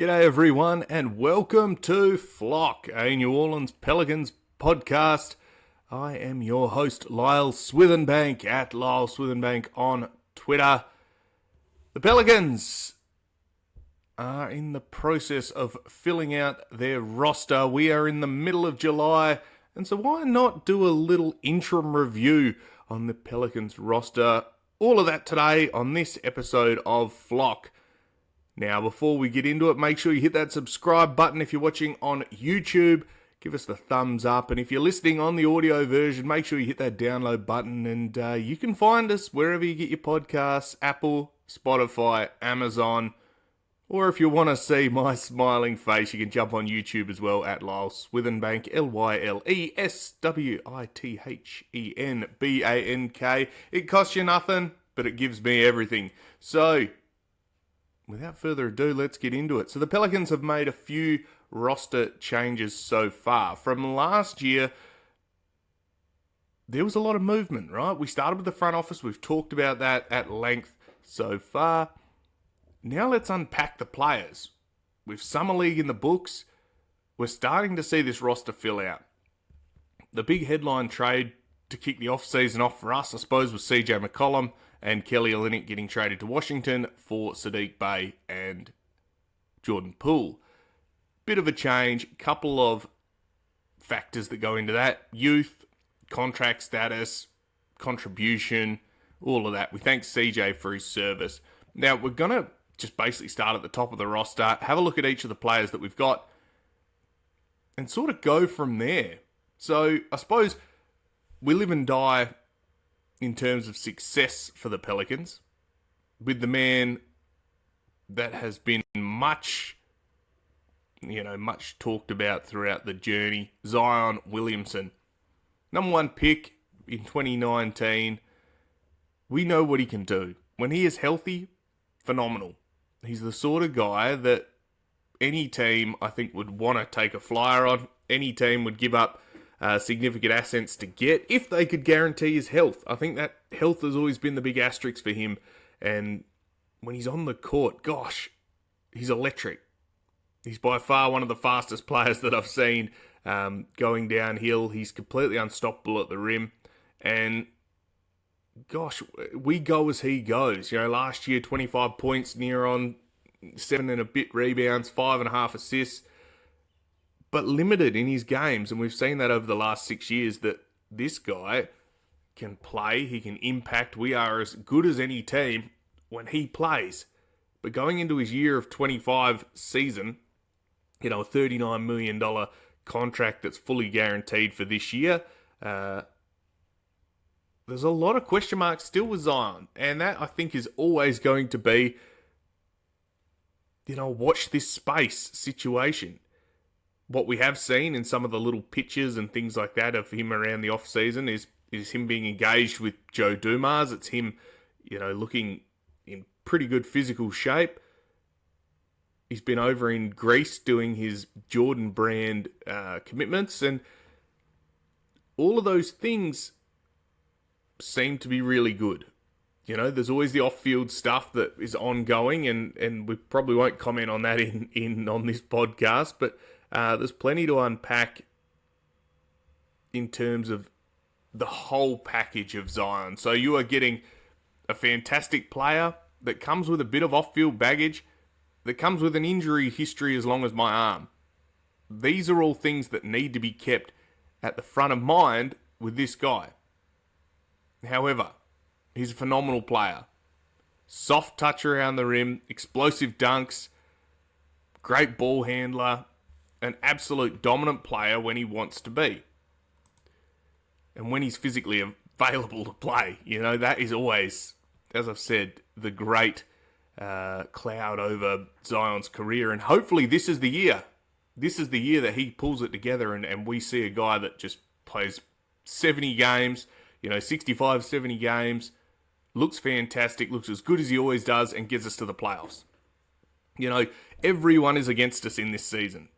G'day everyone and welcome to Flock, a New Orleans Pelicans podcast. I am your host Lyle Swithenbank at Lyle Swithenbank on Twitter. The Pelicans are in the process of filling out their roster. We are in the middle of July, and so why not do a little interim review on the Pelicans roster? All of that today on this episode of Flock. Now, before we get into it, make sure you hit that subscribe button if you're watching on YouTube. Give us the thumbs up. And if you're listening on the audio version, make sure you hit that download button. And you can find us wherever you get your podcasts, Apple, Spotify, Amazon. Or if you want to see my smiling face, you can jump on YouTube as well at Lyle Swithenbank, LYLESWITHENBANK. It costs you nothing, but it gives me everything. So, without further ado, let's get into it. So the Pelicans have made a few roster changes so far. From last year, there was a lot of movement, right? We started with the front office. We've talked about that at length so far. Now let's unpack the players. With Summer League in the books, we're starting to see this roster fill out. The big headline trade to kick the off-season off for us, I suppose, was CJ McCollum and Kelly Olynyk getting traded to Washington for Saddiq Bey and Jordan Poole. Bit of a change, couple of factors that go into that. Youth, contract status, contribution, all of that. We thank CJ for his service. Now, we're going to just basically start at the top of the roster, have a look at each of the players that we've got, and sort of go from there. So, I suppose we live and die in terms of success for the Pelicans, with the man that has been much talked about throughout the journey, Zion Williamson. Number one pick in 2019. We know what he can do. When he is healthy, phenomenal. He's the sort of guy that any team, I think, would want to take a flyer on. Any team would give up significant assets to get if they could guarantee his health. I think that health has always been the big asterisk for him. And when he's on the court, gosh, he's electric. He's by far one of the fastest players that I've seen going downhill. He's completely unstoppable at the rim. And gosh, we go as he goes. Last year, 25 points, near on 7 and a bit rebounds, 5.5 assists. But limited in his games, and we've seen that over the last 6 years, that this guy can play, he can impact. We are as good as any team when he plays. But going into his year of 25 season, a $39 million contract that's fully guaranteed for this year, there's a lot of question marks still with Zion. And that, I think, is always going to be, watch this space situation. What we have seen in some of the little pictures and things like that of him around the off-season is him being engaged with Joe Dumars. It's him, looking in pretty good physical shape. He's been over in Greece doing his Jordan brand commitments, and all of those things seem to be really good. There's always the off-field stuff that is ongoing, and we probably won't comment on that on this podcast, but there's plenty to unpack in terms of the whole package of Zion. So you are getting a fantastic player that comes with a bit of off-field baggage, that comes with an injury history as long as my arm. These are all things that need to be kept at the front of mind with this guy. However, he's a phenomenal player. Soft touch around the rim, explosive dunks, great ball handler, an absolute dominant player when he wants to be. And when he's physically available to play, that is always, as I've said, the great cloud over Zion's career. And hopefully this is the year. This is the year that he pulls it together and we see a guy that just plays 70 games, 65, 70 games, looks fantastic, looks as good as he always does, and gets us to the playoffs. Everyone is against us in this season.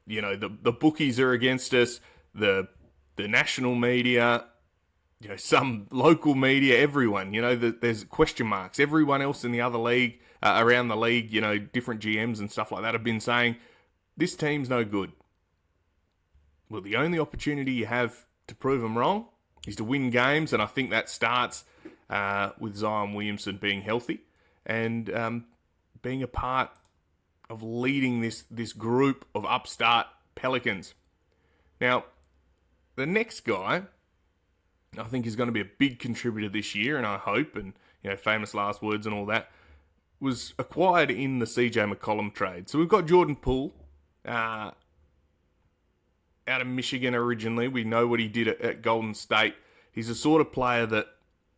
The bookies are against us, the national media, some local media, everyone. There's question marks. Everyone else in the other league around the league, different GMs and stuff like that have been saying, this team's no good. Well, the only opportunity you have to prove them wrong is to win games, and I think that starts with Zion Williamson being healthy and being a part of leading this group of upstart Pelicans. Now, the next guy, I think, is going to be a big contributor this year, and I hope, and famous last words and all that, was acquired in the CJ McCollum trade. So we've got Jordan Poole out of Michigan originally. We know what he did at Golden State. He's the sort of player that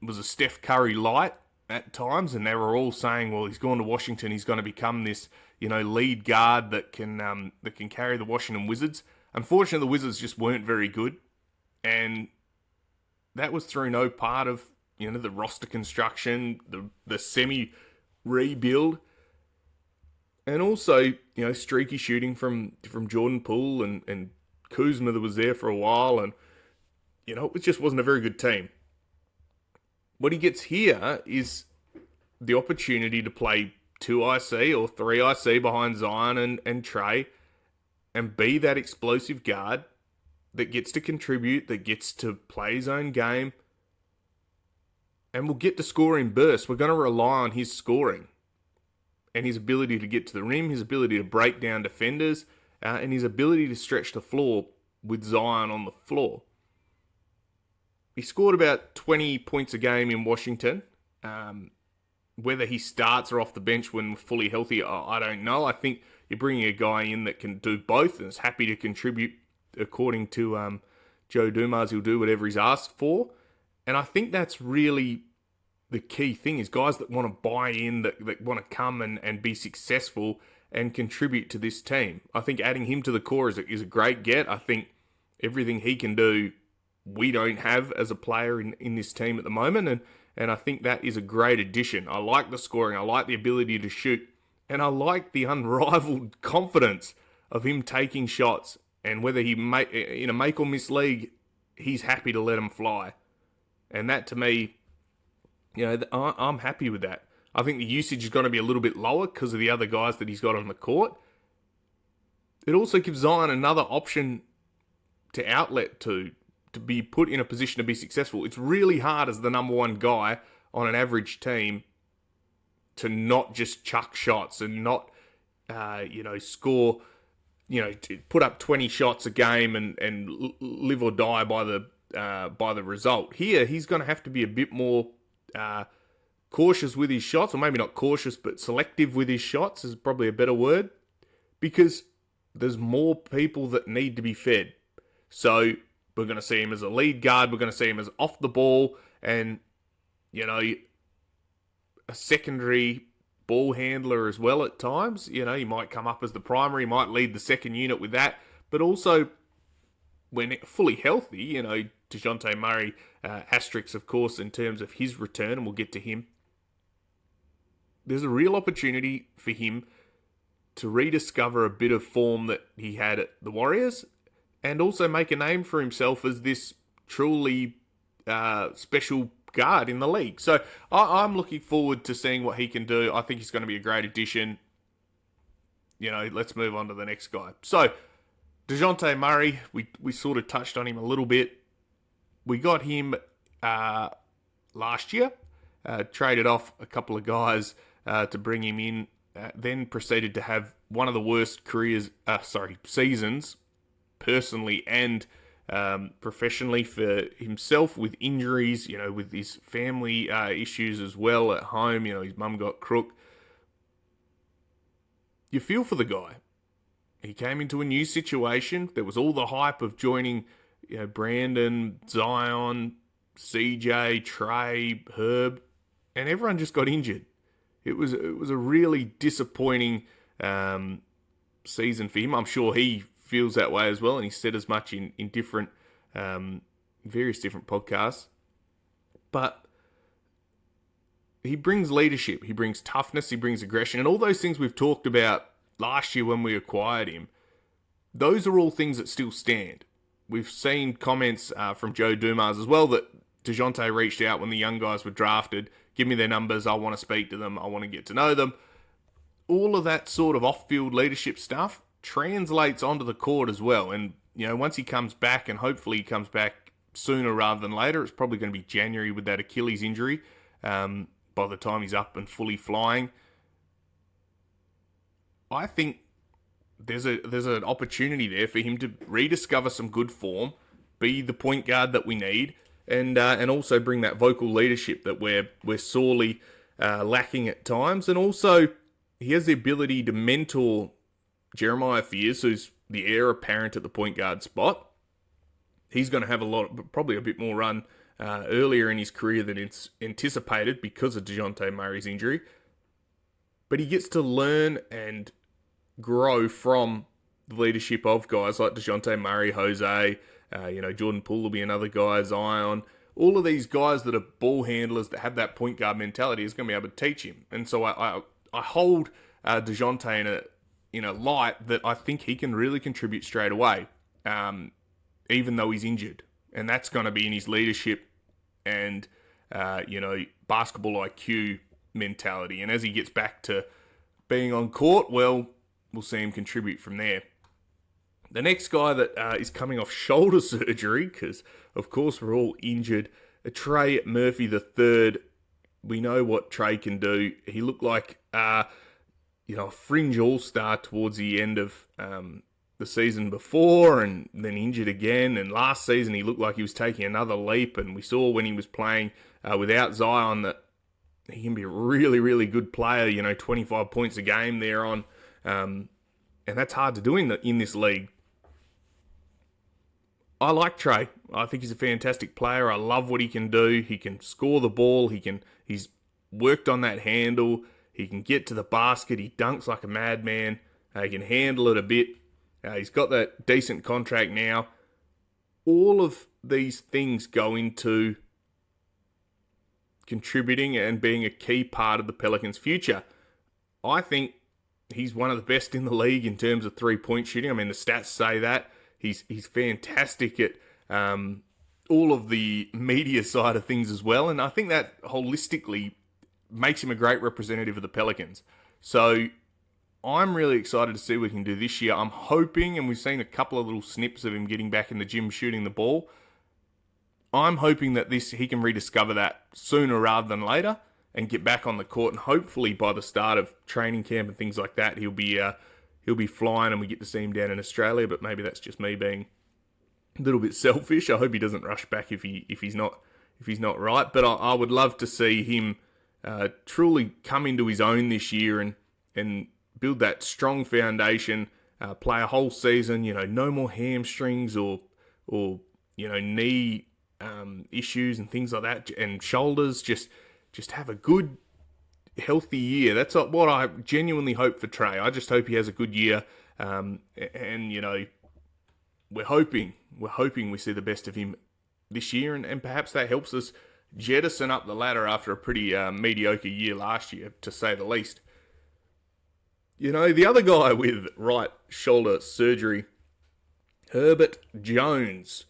was a Steph Curry light at times, and they were all saying, well, he's gone to Washington, he's going to become this, lead guard that can carry the Washington Wizards. Unfortunately, the Wizards just weren't very good, and that was through no part of, the roster construction, the semi-rebuild, and also, streaky shooting from Jordan Poole and Kuzma that was there for a while, and, it just wasn't a very good team. What he gets here is the opportunity to play 2 IC or 3 IC behind Zion and Trey and be that explosive guard that gets to contribute, that gets to play his own game, and will get to score in bursts. We're going to rely on his scoring and his ability to get to the rim, his ability to break down defenders, and his ability to stretch the floor with Zion on the floor. He scored about 20 points a game in Washington. Whether he starts or off the bench when fully healthy, I don't know. I think you're bringing a guy in that can do both and is happy to contribute. According to Joe Dumars, he'll do whatever he's asked for. And I think that's really the key thing, is guys that want to buy in, that want to come and be successful and contribute to this team. I think adding him to the core is a great get. I think everything he can do, we don't have as a player in this team at the moment, and I think that is a great addition. I like the scoring, I like the ability to shoot, and I like the unrivaled confidence of him taking shots, and whether he in a make or miss league, he's happy to let them fly. And that, to me, I'm happy with that. I think the usage is going to be a little bit lower because of the other guys that he's got on the court. It also gives Zion another option to outlet to be put in a position to be successful. It's really hard as the number one guy on an average team to not just chuck shots and not, score, to put up 20 shots a game and live or die by the result. Here, he's going to have to be a bit more cautious with his shots, or maybe not cautious, but selective with his shots is probably a better word, because there's more people that need to be fed. So we're going to see him as a lead guard, we're going to see him as off the ball, and, a secondary ball handler as well at times. He might come up as the primary, might lead the second unit with that, but also when fully healthy, DeJounte Murray, asterisks, of course, in terms of his return, and we'll get to him. There's a real opportunity for him to rediscover a bit of form that he had at the Warriors, and also make a name for himself as this truly special guard in the league. So I'm looking forward to seeing what he can do. I think he's going to be a great addition. Let's move on to the next guy. So, DeJounte Murray, we sort of touched on him a little bit. We got him last year, traded off a couple of guys to bring him in, then proceeded to have one of the worst seasons, personally and professionally, for himself, with injuries, with his family issues as well at home. His mum got crook. You feel for the guy. He came into a new situation. There was all the hype of joining, Brandon, Zion, CJ, Trey, Herb, and everyone just got injured. It was a really disappointing season for him. I'm sure he feels that way as well, and he said as much in different, various different podcasts. But he brings leadership, he brings toughness, he brings aggression, and all those things we've talked about last year when we acquired him. Those are all things that still stand. We've seen comments from Joe Dumars as well that DeJounte reached out when the young guys were drafted. Give me their numbers. I want to speak to them. I want to get to know them. all of that sort of off-field leadership stuff translates onto the court as well. And, once he comes back, and hopefully he comes back sooner rather than later, it's probably going to be January with that Achilles injury, by the time he's up and fully flying. I think there's an opportunity there for him to rediscover some good form, be the point guard that we need, and also bring that vocal leadership that we're sorely lacking at times. And also, he has the ability to mentor Jeremiah Fears, who's the heir apparent at the point guard spot. He's going to have probably a bit more run earlier in his career than it's anticipated because of DeJounte Murray's injury. But he gets to learn and grow from the leadership of guys like DeJounte Murray, Jose, Jordan Poole will be another guy, Zion. All of these guys that are ball handlers that have that point guard mentality is going to be able to teach him. And so I hold DeJounte in a light that I think he can really contribute straight away, even though he's injured. And that's going to be in his leadership and, basketball IQ mentality. And as he gets back to being on court, well, we'll see him contribute from there. The next guy that is coming off shoulder surgery, because, of course, we're all injured, Trey Murphy III. We know what Trey can do. He looked like, a fringe all-star towards the end of the season before, and then injured again. And last season, he looked like he was taking another leap. And we saw when he was playing without Zion that he can be a really, really good player. 25 points a game there on, and that's hard to do in this league. I like Trey. I think he's a fantastic player. I love what he can do. He can score the ball. He's worked on that handle. He can get to the basket. He dunks like a madman. He can handle it a bit. He's got that decent contract now. All of these things go into contributing and being a key part of the Pelicans' future. I think he's one of the best in the league in terms of three-point shooting. I mean, the stats say that. He's fantastic at all of the media side of things as well. And I think that holistically makes him a great representative of the Pelicans. So I'm really excited to see what he can do this year. I'm hoping, and we've seen a couple of little snips of him getting back in the gym shooting the ball. I'm hoping that he can rediscover that sooner rather than later and get back on the court. And hopefully by the start of training camp and things like that, he'll be flying and we get to see him down in Australia. But maybe that's just me being a little bit selfish. I hope he doesn't rush back if he's not right. But I would love to see him truly come into his own this year and build that strong foundation, play a whole season, no more hamstrings or knee issues and things like that, and shoulders, just have a good, healthy year. That's what I genuinely hope for Trey. I just hope he has a good year, and we're hoping we see the best of him this year, and perhaps that helps us jettison up the ladder after a pretty mediocre year last year, to say the least. The other guy with right shoulder surgery, Herbert Jones.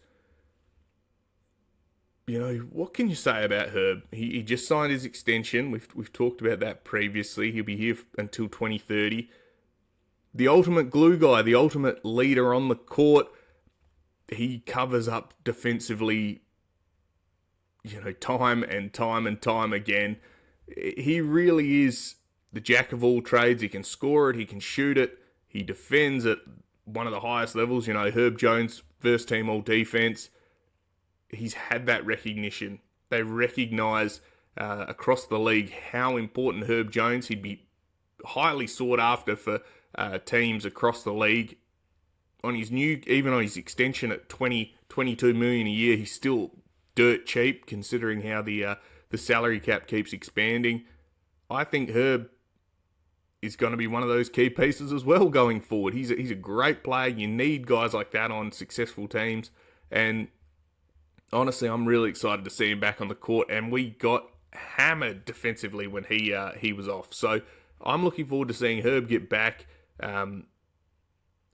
What can you say about Herb? He just signed his extension. We've talked about that previously. He'll be here until 2030. The ultimate glue guy, the ultimate leader on the court. He covers up defensively, time and time again. He really is the jack of all trades. He can score it. He can shoot it. He defends at one of the highest levels. Herb Jones, first team all defense. He's had that recognition. They recognise across the league how important Herb Jones. He'd be highly sought after for teams across the league. Even on his extension at $22 million a year, he's still dirt cheap considering how the salary cap keeps expanding. I think Herb is going to be one of those key pieces as well going forward. He's a great player. You need guys like that on successful teams, and honestly, I'm really excited to see him back on the court, and we got hammered defensively when he was off. So I'm looking forward to seeing Herb get back.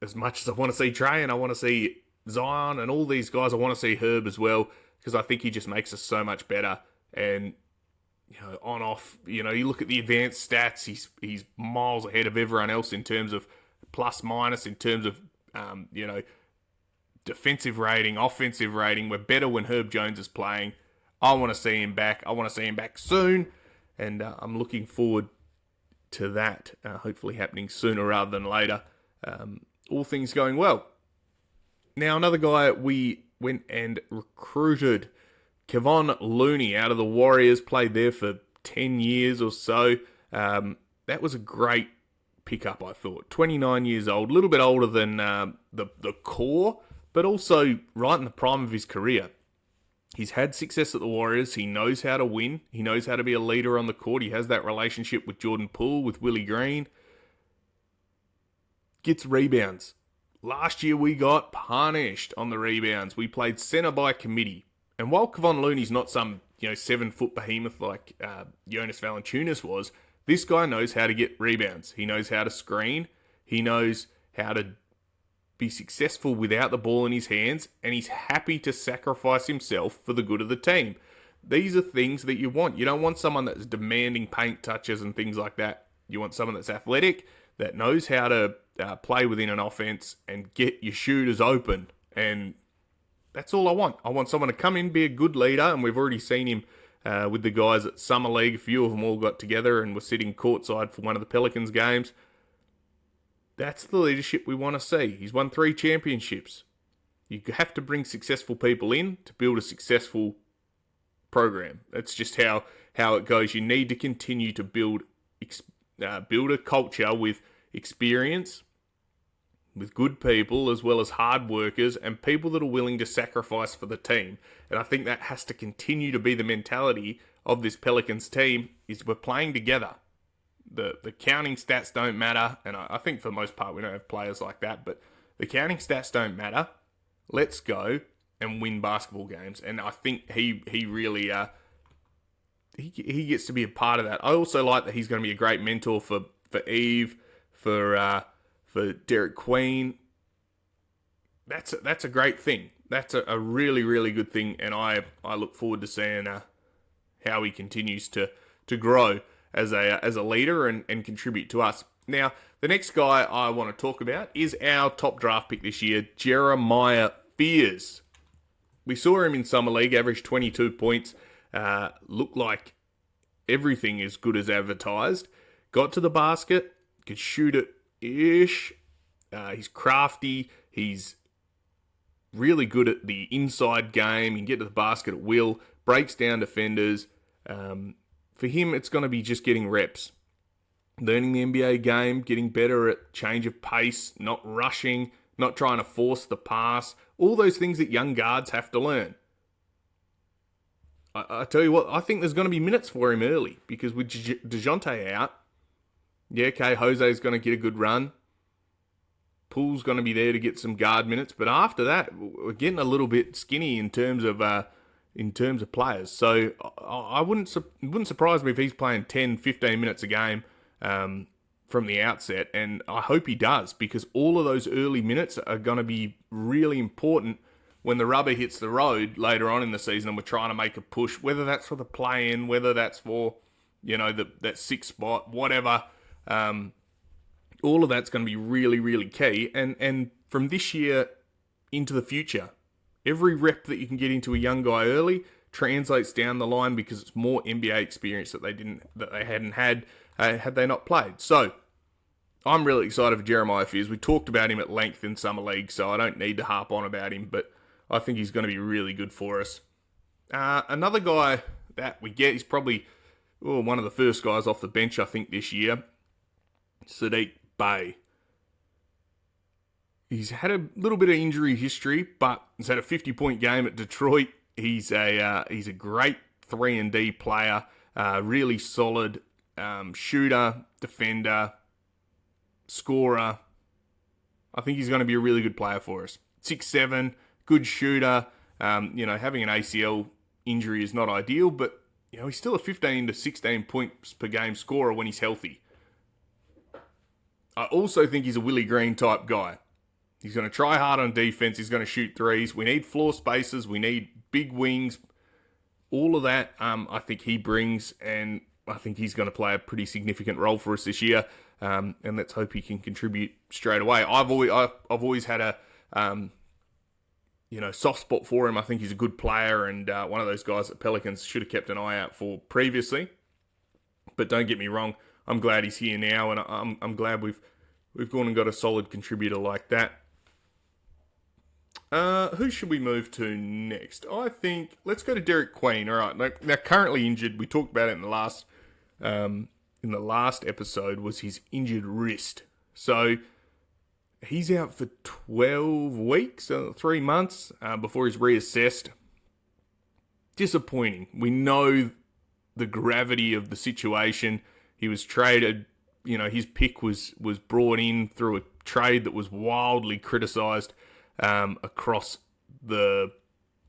As much as I want to see Trey and I want to see Zion and all these guys, I want to see Herb as well, because I think he just makes us so much better. And on off. You look at the advanced stats. He's miles ahead of everyone else in terms of plus minus, in terms of defensive rating, offensive rating. We're better when Herb Jones is playing. I want to see him back. I want to see him back soon, and I'm looking forward to that. Hopefully happening sooner rather than later. All things going well. Now, another guy we went and recruited, Kevon Looney, out of the Warriors, played there for 10 years or so. That was a great pickup, I thought. 29 years old, a little bit older than the core, but also right in the prime of his career. He's had success at the Warriors. He knows how to win. He knows how to be a leader on the court. He has that relationship with Jordan Poole, with Willie Green. Gets rebounds. Last year we got punished on the rebounds. We played centre by committee. And while Kevon Looney's not some 7-foot behemoth like Jonas Valanciunas was, this guy knows how to get rebounds. He knows how to screen. He knows how to be successful without the ball in his hands, and he's happy to sacrifice himself for the good of the team. These are things that you want. You don't want someone that's demanding paint touches and things like that. You want someone that's athletic, that knows how to play within an offense and get your shooters open. And that's all I want. I want someone to come in, be a good leader, and we've already seen him with the guys at Summer League. A few of them all got together and were sitting courtside for one of the Pelicans games. That's the leadership we want to see. He's won 3 championships. You have to bring successful people in to build a successful program. That's just how it goes. You need to continue to build a culture with experience, with good people, as well as hard workers and people that are willing to sacrifice for the team. And I think that has to continue to be the mentality of this Pelicans team, is we're playing together. The counting stats don't matter, and I think for the most part we don't have players like that, but the counting stats don't matter. Let's go and win basketball games. And I think he really he gets to be a part of that. I also like that he's going to be a great mentor for Eve, for Derek Queen. That's a great thing. That's a really, really good thing, and I look forward to seeing how he continues to grow as a leader and contribute to us. Now, the next guy I want to talk about is our top draft pick this year, Jeremiah Fears. We saw him in Summer League, averaged 22 points, looked like everything as good as advertised. Got to the basket, could shoot it-ish. He's crafty. He's really good at the inside game. He can get to the basket at will, breaks down defenders. For him, it's going to be just getting reps. Learning the NBA game, getting better at change of pace, not rushing, not trying to force the pass. All those things that young guards have to learn. I tell you what, I think there's going to be minutes for him early, because with DeJounte out, Jose's going to get a good run. Poole's going to be there to get some guard minutes, but after that, we're getting a little bit skinny in terms of players. So I wouldn't surprise me if he's playing 10, 15 minutes a game from the outset, and I hope he does, because all of those early minutes are going to be really important when the rubber hits the road later on in the season and we're trying to make a push, whether that's for the play-in, whether that's for, that sixth spot, whatever. All of that's going to be really, really key. And from this year into the future, every rep that you can get into a young guy early translates down the line, because it's more NBA experience that they hadn't had they not played. So I'm really excited for Jeremiah Fears. We talked about him at length in Summer League, so I don't need to harp on about him, but I think he's going to be really good for us. Another guy that we get, he's probably one of the first guys off the bench, I think, this year, Saddiq Bey. He's had a little bit of injury history, but he's had a 50-point game at Detroit. He's a great 3-and-D player, really solid shooter, defender, scorer. I think he's going to be a really good player for us. 6'7", good shooter. Having an ACL injury is not ideal, but he's still a 15 to 16 points per game scorer when he's healthy. I also think he's a Willie Green type guy. He's going to try hard on defense. He's going to shoot threes. We need floor spaces. We need big wings, all of that, I think he brings, and I think he's going to play a pretty significant role for us this year. And let's hope he can contribute straight away. I've always had a soft spot for him. I think he's a good player and one of those guys that Pelicans should have kept an eye out for previously. But don't get me wrong, I'm glad he's here now, and I'm glad we've gone and got a solid contributor like that. Who should we move to next? I think let's go to Derek Queen. All right, now currently injured. We talked about it in the last episode. Was his injured wrist? So he's out for 12 weeks, 3 months before he's reassessed. Disappointing. We know the gravity of the situation. He was traded. His pick was brought in through a trade that was wildly criticised across the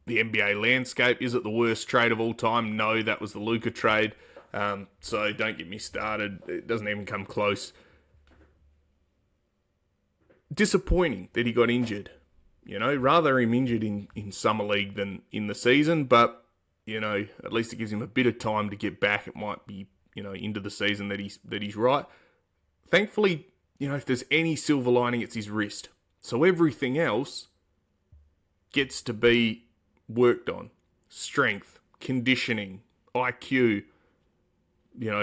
NBA landscape. Is it the worst trade of all time? No, that was the Luka trade. So don't get me started. It doesn't even come close. Disappointing that he got injured. Rather him injured in summer league than in the season, but at least it gives him a bit of time to get back. It might be into the season that he's right. Thankfully, if there's any silver lining, it's his wrist. So everything else gets to be worked on. Strength, conditioning, IQ,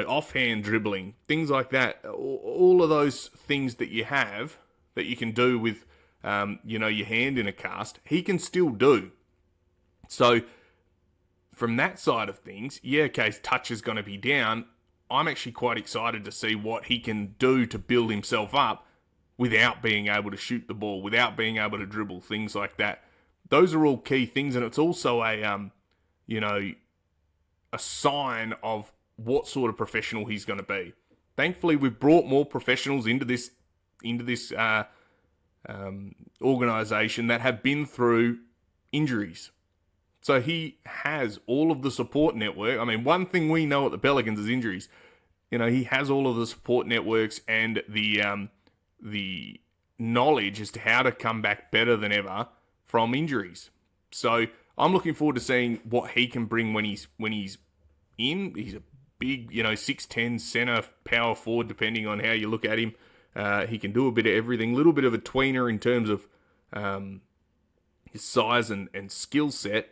offhand dribbling, things like that. All of those things that you have that you can do with, your hand in a cast, he can still do. So from that side of things, his touch is going to be down. I'm actually quite excited to see what he can do to build himself up without being able to shoot the ball, without being able to dribble, things like that. Those are all key things, and it's also a sign of what sort of professional he's going to be. Thankfully, we've brought more professionals into this organisation that have been through injuries. So he has all of the support network. I mean, one thing we know at the Pelicans is injuries. He has all of the support networks and the knowledge as to how to come back better than ever from injuries. So I'm looking forward to seeing what he can bring when he's in. He's a big, 6'10" center, power forward, depending on how you look at him. He can do a bit of everything, a little bit of a tweener in terms of his size and skill set.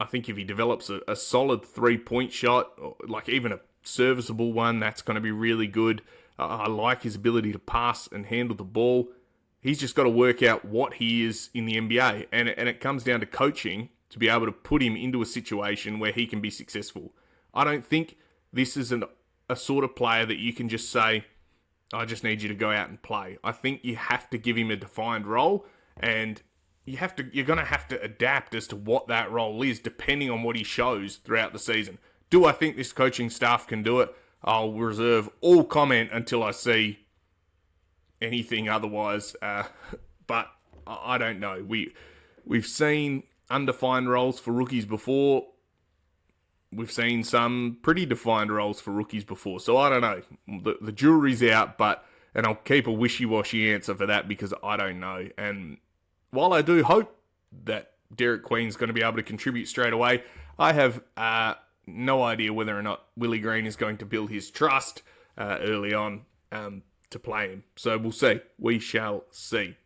I think if he develops a solid three-point shot, like even a serviceable one, that's going to be really good. I like his ability to pass and handle the ball. He's just got to work out what he is in the NBA. And it comes down to coaching to be able to put him into a situation where he can be successful. I don't think this is a sort of player that you can just say, I just need you to go out and play. I think you have to give him a defined role, and you're going to have to adapt as to what that role is depending on what he shows throughout the season. Do I think this coaching staff can do it? I'll reserve all comment until I see anything otherwise. But I don't know. We've seen undefined roles for rookies before. We've seen some pretty defined roles for rookies before. So I don't know. The jury's out, and I'll keep a wishy-washy answer for that because I don't know. And while I do hope that Derek Queen's going to be able to contribute straight away, I have no idea whether or not Willie Green is going to build his trust early on to play him. So we'll see. We shall see.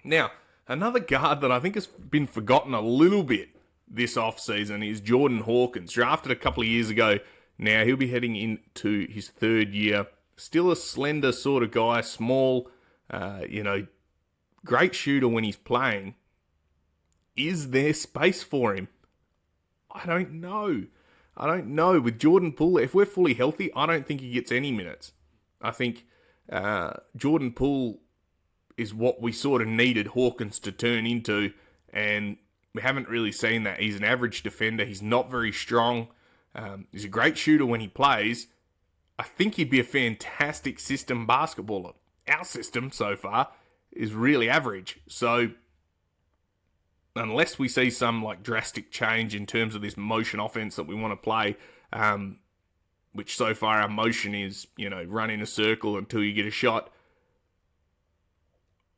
Now, another guard that I think has been forgotten a little bit this offseason is Jordan Hawkins. Drafted a couple of years ago now. He'll be heading into his third year. Still a slender sort of guy, small, great shooter when he's playing. Is there space for him? I don't know. With Jordan Poole, if we're fully healthy, I don't think he gets any minutes. I think Jordan Poole is what we sort of needed Hawkins to turn into, and we haven't really seen that. He's an average defender. He's not very strong. He's a great shooter when he plays. I think he'd be a fantastic system basketballer. Our system so far is really average. So unless we see some drastic change in terms of this motion offense that we want to play, which so far our motion is, run in a circle until you get a shot.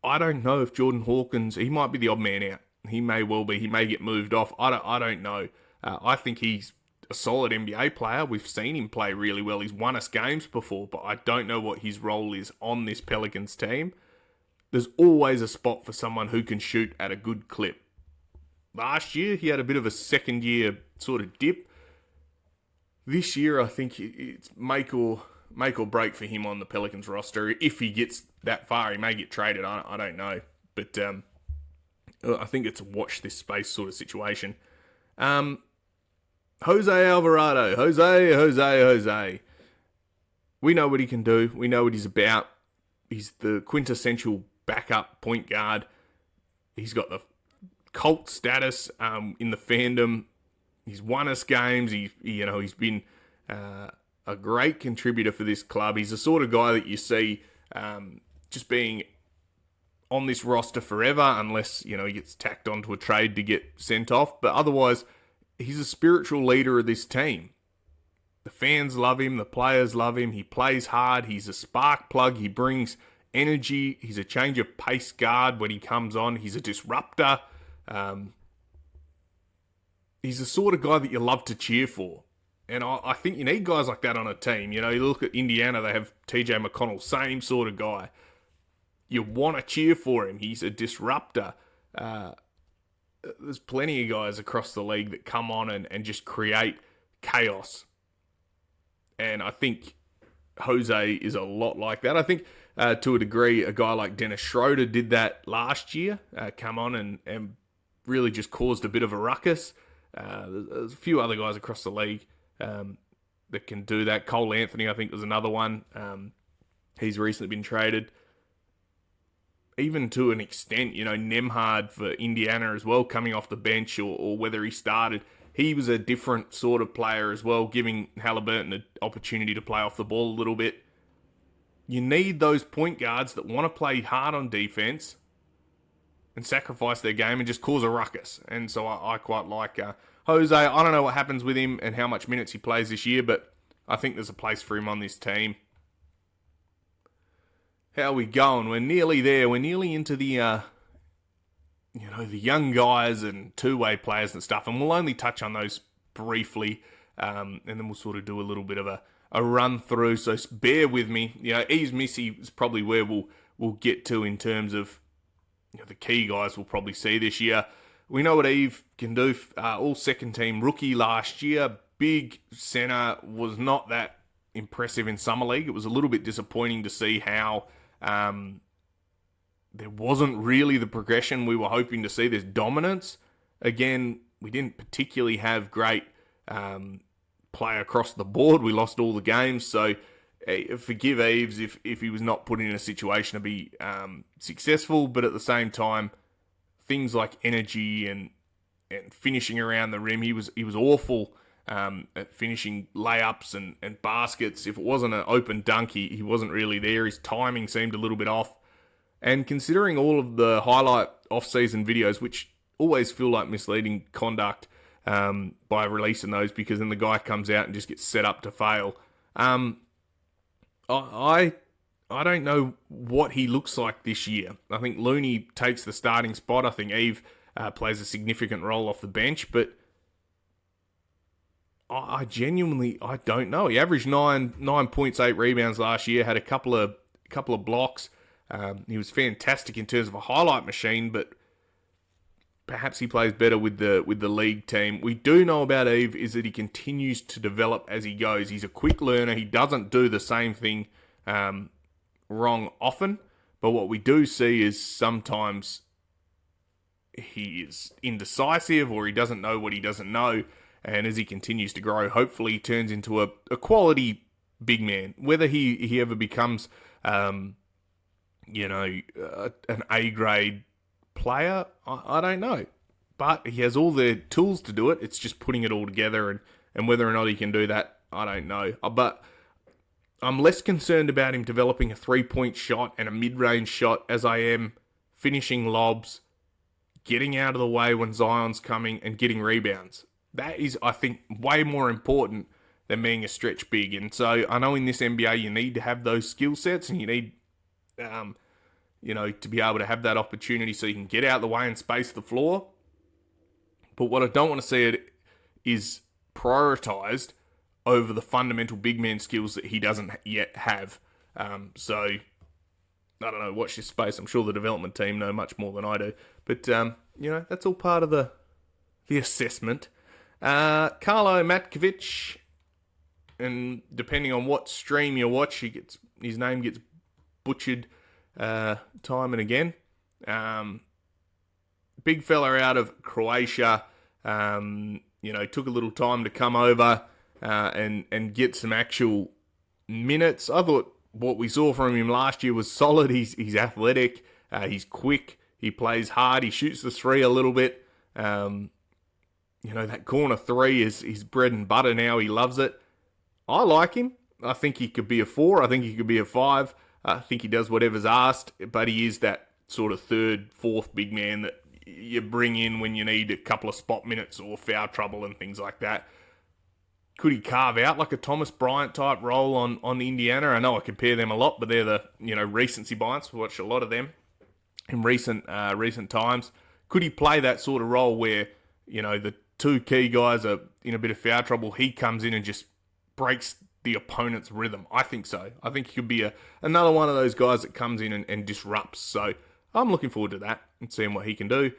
I don't know if Jordan Hawkins, he might be the odd man out. He may well be. He may get moved off. I don't know. I think he's a solid NBA player. We've seen him play really well. He's won us games before, but I don't know what his role is on this Pelicans team. There's always a spot for someone who can shoot at a good clip. Last year, he had a bit of a second-year sort of dip. This year, I think it's make or break for him on the Pelicans roster. If he gets that far, he may get traded. I don't know. But I think it's a watch this space sort of situation. Jose Alvarado. Jose. We know what he can do. We know what he's about. He's the quintessential backup point guard. He's got the cult status in the fandom. He's won us games. He's been a great contributor for this club. He's the sort of guy that you see just being on this roster forever, unless he gets tacked onto a trade to get sent off. But otherwise, he's a spiritual leader of this team. The fans love him. The players love him. He plays hard. He's a spark plug. He brings energy. He's a change of pace guard when he comes on. He's a disruptor. He's the sort of guy that you love to cheer for. And I think you need guys like that on a team. You look at Indiana, they have TJ McConnell, same sort of guy. You want to cheer for him. He's a disruptor. There's plenty of guys across the league that come on and just create chaos. And I think Jose is a lot like that. I think, to a degree, a guy like Dennis Schroeder did that last year. Come on and really just caused a bit of a ruckus. There's a few other guys across the league that can do that. Cole Anthony, I think, was another one. He's recently been traded. Even to an extent, Nembhard for Indiana as well, coming off the bench or whether he started. He was a different sort of player as well, giving Halliburton an opportunity to play off the ball a little bit. You need those point guards that want to play hard on defense and sacrifice their game and just cause a ruckus. And so I quite like Jose. I don't know what happens with him and how much minutes he plays this year, but I think there's a place for him on this team. How are we going? We're nearly there. We're nearly into the the young guys and two-way players and stuff, and we'll only touch on those briefly, and then we'll sort of do a little bit of a run through. So bear with me. Eves Missy is probably where we'll get to in terms of the key guys we'll probably see this year. We know what Eve can do. All second-team rookie last year. Big center, was not that impressive in Summer League. It was a little bit disappointing to see how there wasn't really the progression we were hoping to see. There's dominance. Again, we didn't particularly have great play across the board. We lost all the games, so forgive Eves if he was not put in a situation to be successful, but at the same time, things like energy and finishing around the rim, he was awful at finishing layups and baskets. If it wasn't an open dunk, he wasn't really there. His timing seemed a little bit off. And considering all of the highlight off-season videos, which always feel like misleading conduct by releasing those, because then the guy comes out and just gets set up to fail. I don't know what he looks like this year. I think Looney takes the starting spot. I think Eve plays a significant role off the bench, but I genuinely don't know. He averaged 9 points, 8 rebounds last year, had a couple of blocks. He was fantastic in terms of a highlight machine, but perhaps he plays better with the league team. We do know about Eve is that he continues to develop as he goes. He's a quick learner. He doesn't do the same thing wrong often, but what we do see is sometimes he is indecisive or he doesn't know what he doesn't know, and as he continues to grow, hopefully he turns into a quality big man. Whether he ever becomes an A-grade player, I don't know. But he has all the tools to do it. It's just putting it all together, and whether or not he can do that, I don't know. But I'm less concerned about him developing a three-point shot and a mid-range shot as I am finishing lobs, getting out of the way when Zion's coming, and getting rebounds. That is, I think, way more important than being a stretch big. And so I know in this NBA you need to have those skill sets, and you need to be able to have that opportunity so you can get out of the way and space the floor. But what I don't want to see it is prioritised over the fundamental big man skills that he doesn't yet have. So, I don't know, watch this space. I'm sure the development team know much more than I do. But, that's all part of the assessment. Carlo Matkovic, and depending on what stream you watch, his name gets butchered time and again. Big fella out of Croatia, took a little time to come over and get some actual minutes. I thought what we saw from him last year was solid. He's athletic, he's quick, he plays hard, he shoots the three a little bit. That corner three is his bread and butter now. He loves it. I like him. I think he could be a 4. I think he could be a 5. I think he does whatever's asked, but he is that sort of 3rd, 4th big man that you bring in when you need a couple of spot minutes or foul trouble and things like that. Could he carve out like a Thomas Bryant type role on Indiana? I know I compare them a lot, but they're the recency bias. We watched a lot of them in recent times. Could he play that sort of role where the two key guys are in a bit of foul trouble? He comes in and just breaks the opponent's rhythm. I think so. I think he could be another one of those guys that comes in and disrupts. So I'm looking forward to that and seeing what he can do.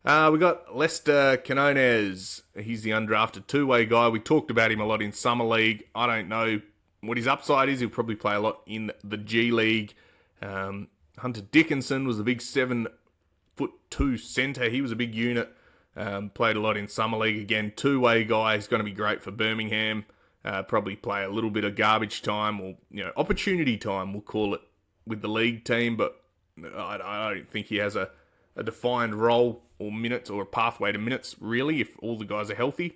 We got Lester Canones. He's the undrafted two-way guy. We talked about him a lot in Summer League. I don't know what his upside is. He'll probably play a lot in the G League. Hunter Dickinson was the big 7'2" centre. He was a big unit. Played a lot in Summer League. Again, two-way guy. He's going to be great for Birmingham. Probably play a little bit of garbage time or opportunity time, we'll call it, with the league team. But I don't think he has a defined role or minutes or a pathway to minutes, really, if all the guys are healthy.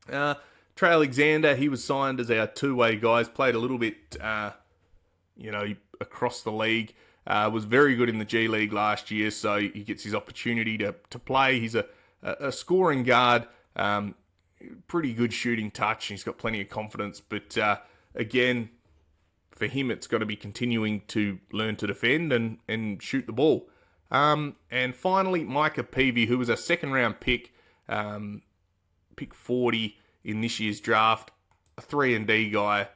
Trey Alexander, he was signed as our two-way guys. Played a little bit, across the league. Was very good in the G League last year, so he gets his opportunity to play. He's a scoring guard, pretty good shooting touch. He's got plenty of confidence, but again, for him, it's got to be continuing to learn to defend and shoot the ball. And finally, Micah Peavy, who was a second-round pick, pick 40 in this year's draft, a 3-and-D guy,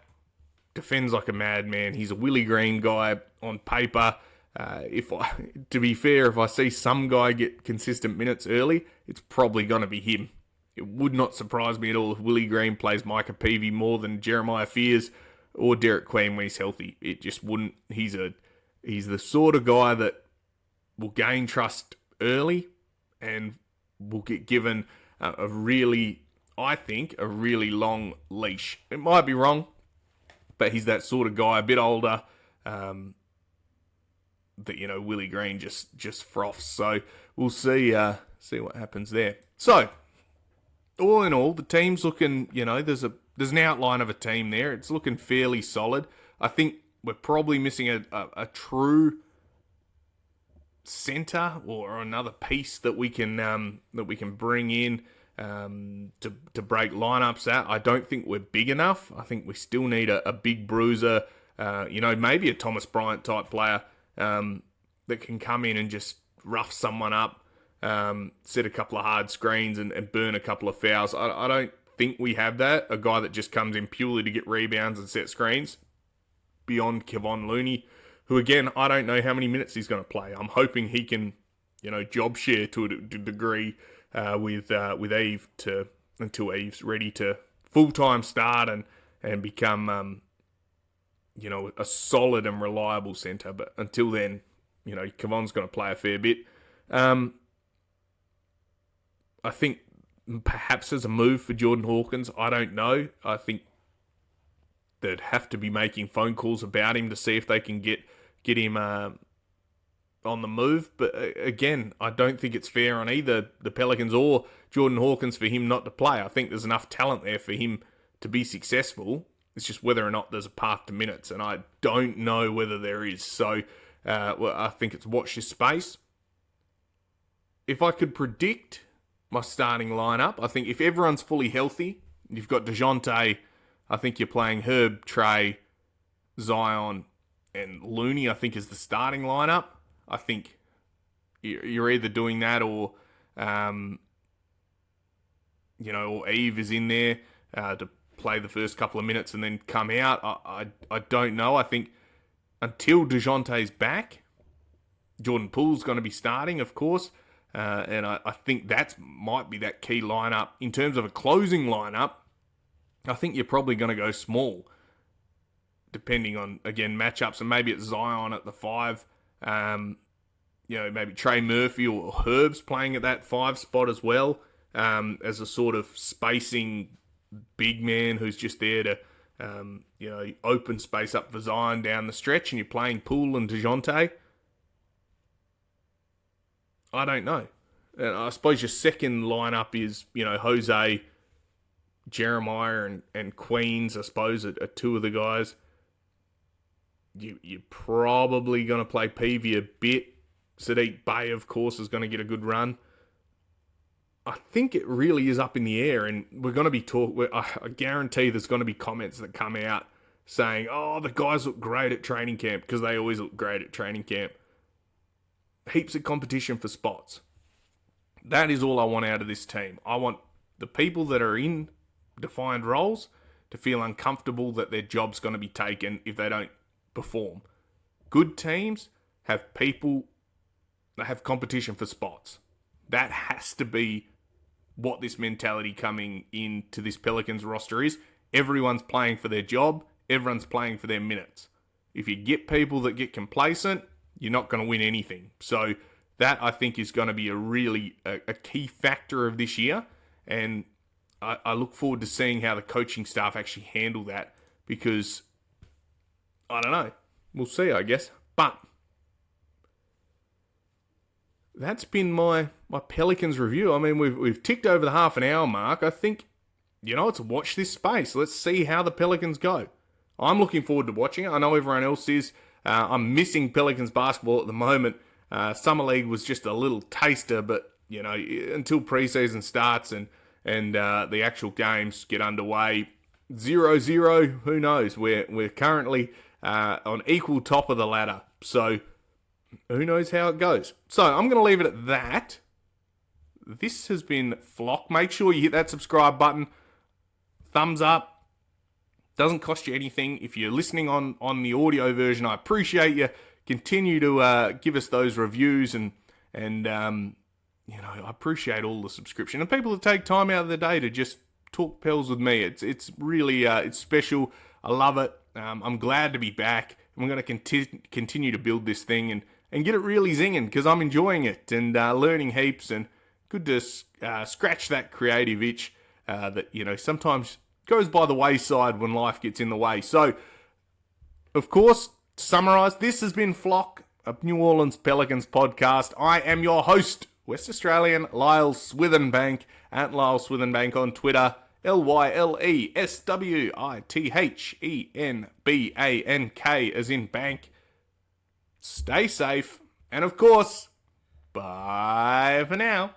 defends like a madman. He's a Willie Green guy on paper. To be fair, if I see some guy get consistent minutes early, it's probably going to be him. It would not surprise me at all if Willie Green plays Micah Peavy more than Jeremiah Fears or Derek Queen when he's healthy. It just wouldn't. He's the sort of guy that will gain trust early and will get given a really long leash. It might be wrong, but he's that sort of guy, a bit older, that Willie Green just froths. So we'll see what happens there. So all in all, the team's looking, there's an outline of a team there. It's looking fairly solid. I think we're probably missing a true center or another piece that we can bring in to break lineups at. I don't think we're big enough. I think we still need a big bruiser, maybe a Thomas Bryant type player that can come in and just rough someone up, set a couple of hard screens and burn a couple of fouls. I don't think we have that. A guy that just comes in purely to get rebounds and set screens beyond Kevon Looney, who again, I don't know how many minutes he's going to play. I'm hoping he can, job share to a degree with Eve until Eve's ready to full-time start and become, a solid and reliable centre. But until then, Kevon's going to play a fair bit. I think perhaps as a move for Jordan Hawkins, I don't know. I think they'd have to be making phone calls about him to see if they can get him on the move. But again, I don't think it's fair on either the Pelicans or Jordan Hawkins for him not to play. I think there's enough talent there for him to be successful. It's just whether or not there's a path to minutes, and I don't know whether there is. So I think it's watch this space. If I could predict my starting lineup, I think if everyone's fully healthy, you've got DeJounte, I think you're playing Herb, Trey, Zion, and Looney, I think, is the starting lineup. I think you're either doing that or or Eve is in there to play the first couple of minutes and then come out. I don't know. I think until DeJounte's back, Jordan Poole's going to be starting, of course. And I think that might be that key lineup. In terms of a closing lineup, I think you're probably going to go small, depending on, again, matchups. And maybe it's Zion at the 5. Maybe Trey Murphy or Herbs playing at that 5 spot as well, as a sort of spacing big man who's just there to, open space up for Zion down the stretch, and you're playing Poole and DeJounte. I don't know. And I suppose your second lineup is, Jose, Jeremiah, and Queens, I suppose, are two of the guys. You're probably going to play Peavy a bit. Sadiq Bey, of course, is going to get a good run. I think it really is up in the air, and we're going to be I guarantee there's going to be comments that come out saying, oh, the guys look great at training camp, because they always look great at training camp. Heaps of competition for spots. That is all I want out of this team. I want the people that are in defined roles to feel uncomfortable that their job's going to be taken if they don't perform. Good teams have people that have competition for spots. That has to be what this mentality coming into this Pelicans roster is. Everyone's playing for their job. Everyone's playing for their minutes. If you get people that get complacent, you're not going to win anything. So that, I think, is going to be a key factor of this year. And I look forward to seeing how the coaching staff actually handle that, because, I don't know. We'll see, I guess. But that's been my Pelicans review. I mean, we've ticked over the half an hour mark. I think, it's watch this space. Let's see how the Pelicans go. I'm looking forward to watching it. I know everyone else is. I'm missing Pelicans basketball at the moment. Summer League was just a little taster, but, until preseason starts and the actual games get underway, 0-0, who knows? We're currently on equal top of the ladder. So who knows how it goes? So I'm going to leave it at that. This has been Flock. Make sure you hit that subscribe button. Thumbs up. Doesn't cost you anything. If you're listening on the audio version, I appreciate you. Continue to give us those reviews and I appreciate all the subscription and people that take time out of the day to just talk Pels with me. It's really it's special. I love it. I'm glad to be back. I'm going to continue to build this thing and get it really zinging, because I'm enjoying it and learning heaps, and good to scratch that creative itch that sometimes goes by the wayside when life gets in the way. So, of course, to summarise, this has been Flock, a New Orleans Pelicans podcast. I am your host, West Australian Lyle Swithenbank, at Lyle Swithenbank on Twitter, LYLESWITHENBANK, as in bank. Stay safe, and of course, bye for now.